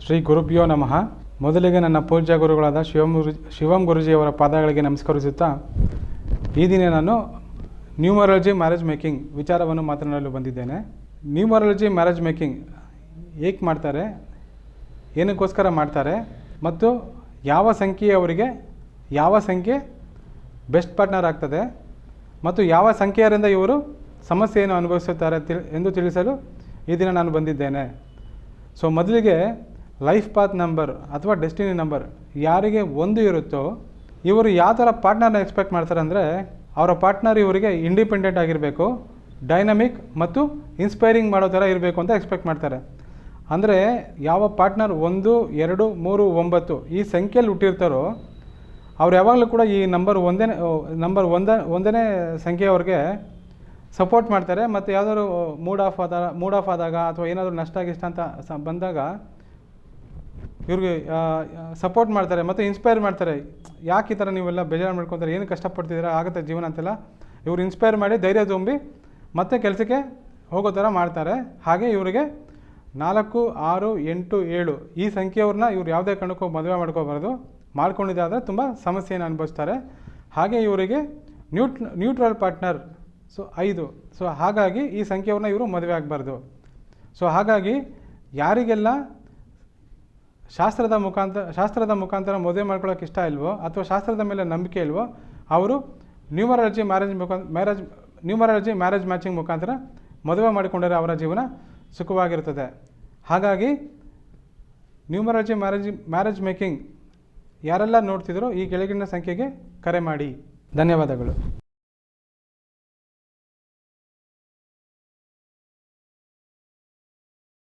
ಶ್ರೀ ಗುರುಭ್ಯೋ ನಮಃ. ಮೊದಲಿಗೆ ನನ್ನ ಪೂಜ್ಯ ಗುರುಗಳಾದ ಶಿವಂ ಗುರುಜಿಯವರ ಪಾದಗಳಿಗೆ ನಮಸ್ಕರಿಸುತ್ತಾ ಈ ದಿನ ನಾನು ನ್ಯೂಮರಾಲಜಿ ಮ್ಯಾರೇಜ್ ಮೇಕಿಂಗ್ ವಿಚಾರವನ್ನು ಮಾತನಾಡಲು ಬಂದಿದ್ದೇನೆ. ನ್ಯೂಮರಾಲಜಿ ಮ್ಯಾರೇಜ್ ಮೇಕಿಂಗ್ ಏಕೆ ಮಾಡ್ತಾರೆ, ಏನಕ್ಕೋಸ್ಕರ ಮಾಡ್ತಾರೆ ಮತ್ತು ಯಾವ ಸಂಖ್ಯೆಯವರಿಗೆ ಯಾವ ಸಂಖ್ಯೆ ಬೆಸ್ಟ್ ಪಾರ್ಟ್ನರ್ ಆಗ್ತದೆ ಮತ್ತು ಯಾವ ಸಂಖ್ಯೆಯರಿಂದ ಇವರು ಸಮಸ್ಯೆಯನ್ನು ಅನುಭವಿಸುತ್ತಾರೆ ಎಂದು ತಿಳಿಸಲು ಈ ದಿನ ನಾನು ಬಂದಿದ್ದೇನೆ. ಸೊ ಮೊದಲಿಗೆ ಲೈಫ್ ಪಾತ್ ನಂಬರ್ ಅಥವಾ ಡೆಸ್ಟಿನಿ ನಂಬರ್ ಯಾರಿಗೆ ಒಂದು ಇರುತ್ತೋ ಇವರು ಯಾವ ಥರ ಪಾರ್ಟ್ನರ್ನ ಎಕ್ಸ್ಪೆಕ್ಟ್ ಮಾಡ್ತಾರೆ ಅಂದರೆ, ಅವರ ಪಾರ್ಟ್ನರ್ ಇವರಿಗೆ ಇಂಡಿಪೆಂಡೆಂಟ್ ಆಗಿರಬೇಕು, ಡೈನಮಿಕ್ ಮತ್ತು ಇನ್ಸ್ಪೈರಿಂಗ್ ಮಾಡೋ ಥರ ಇರಬೇಕು ಅಂತ ಎಕ್ಸ್ಪೆಕ್ಟ್ ಮಾಡ್ತಾರೆ. ಅಂದರೆ ಯಾವ ಪಾರ್ಟ್ನರ್ 1, 2, 3, 9 ಈ ಸಂಖ್ಯೆಯಲ್ಲಿ ಹುಟ್ಟಿರ್ತಾರೋ ಅವ್ರು ಯಾವಾಗಲೂ ಕೂಡ ಈ ಒಂದನೇ ಸಂಖ್ಯೆಯವ್ರಿಗೆ ಸಪೋರ್ಟ್ ಮಾಡ್ತಾರೆ. ಮತ್ತು ಯಾವುದಾದ್ರು ಮೂಡ್ ಆಫ್ ಆದಾಗ ಅಥವಾ ಏನಾದರೂ ನಷ್ಟ ಅಂತ ಬಂದಾಗ ಇವ್ರಿಗೆ ಸಪೋರ್ಟ್ ಮಾಡ್ತಾರೆ ಮತ್ತು ಇನ್ಸ್ಪೈರ್ ಮಾಡ್ತಾರೆ. ಯಾಕೆ ಈ ಥರ ನೀವೆಲ್ಲ ಬೇಜಾರು ಮಾಡ್ಕೊತಾರೆ, ಏನು ಕಷ್ಟಪಡ್ತಿದ್ದೀರಾ, ಆಗುತ್ತೆ ಜೀವನ ಅಂತೆಲ್ಲ ಇವ್ರು ಇನ್ಸ್ಪೈರ್ ಮಾಡಿ ಧೈರ್ಯ ತುಂಬಿ ಮತ್ತೆ ಕೆಲಸಕ್ಕೆ ಹೋಗೋ ಥರ ಮಾಡ್ತಾರೆ. ಹಾಗೆ ಇವರಿಗೆ 4, 6, 8, 7 ಈ ಸಂಖ್ಯೆಯವ್ರನ್ನ ಇವ್ರು ಯಾವುದೇ ಕಾರಣಕ್ಕೂ ಮದುವೆ ಮಾಡ್ಕೋಬಾರ್ದು. ಮಾಡ್ಕೊಂಡಿದ್ದಾದರೆ ತುಂಬ ಸಮಸ್ಯೆಯನ್ನು ಅನುಭವಿಸ್ತಾರೆ. ಹಾಗೆ ಇವರಿಗೆ ನ್ಯೂಟ್ರಲ್ ಪಾರ್ಟ್ನರ್ 5. ಸೊ ಹಾಗಾಗಿ ಈ ಸಂಖ್ಯೆಯವ್ರನ್ನ ಇವರು ಮದುವೆ ಆಗಬಾರ್ದು. ಸೊ ಹಾಗಾಗಿ ಯಾರಿಗೆಲ್ಲ ಶಾಸ್ತ್ರದ ಮುಖಾಂತರ ಮದುವೆ ಮಾಡ್ಕೊಳ್ಳೋಕೆ ಇಷ್ಟ ಇಲ್ವೋ ಅಥವಾ ಶಾಸ್ತ್ರದ ಮೇಲೆ ನಂಬಿಕೆ ಇಲ್ವೋ ಅವರು ನ್ಯೂಮರಾಲಜಿ ಮ್ಯಾರೇಜ್ ಮ್ಯಾಚಿಂಗ್ ಮುಖಾಂತರ ಮದುವೆ ಮಾಡಿಕೊಂಡರೆ ಅವರ ಜೀವನ ಸುಖವಾಗಿರುತ್ತದೆ. ಹಾಗಾಗಿ ನ್ಯೂಮರಾಲಜಿ ಮ್ಯಾರೇಜ್ ಮೇಕಿಂಗ್ ಯಾರೆಲ್ಲ ನೋಡ್ತಿದ್ರೋ ಈ ಕೆಳಗಿನ ಸಂಖ್ಯೆಗೆ ಕರೆ ಮಾಡಿ. ಧನ್ಯವಾದಗಳು.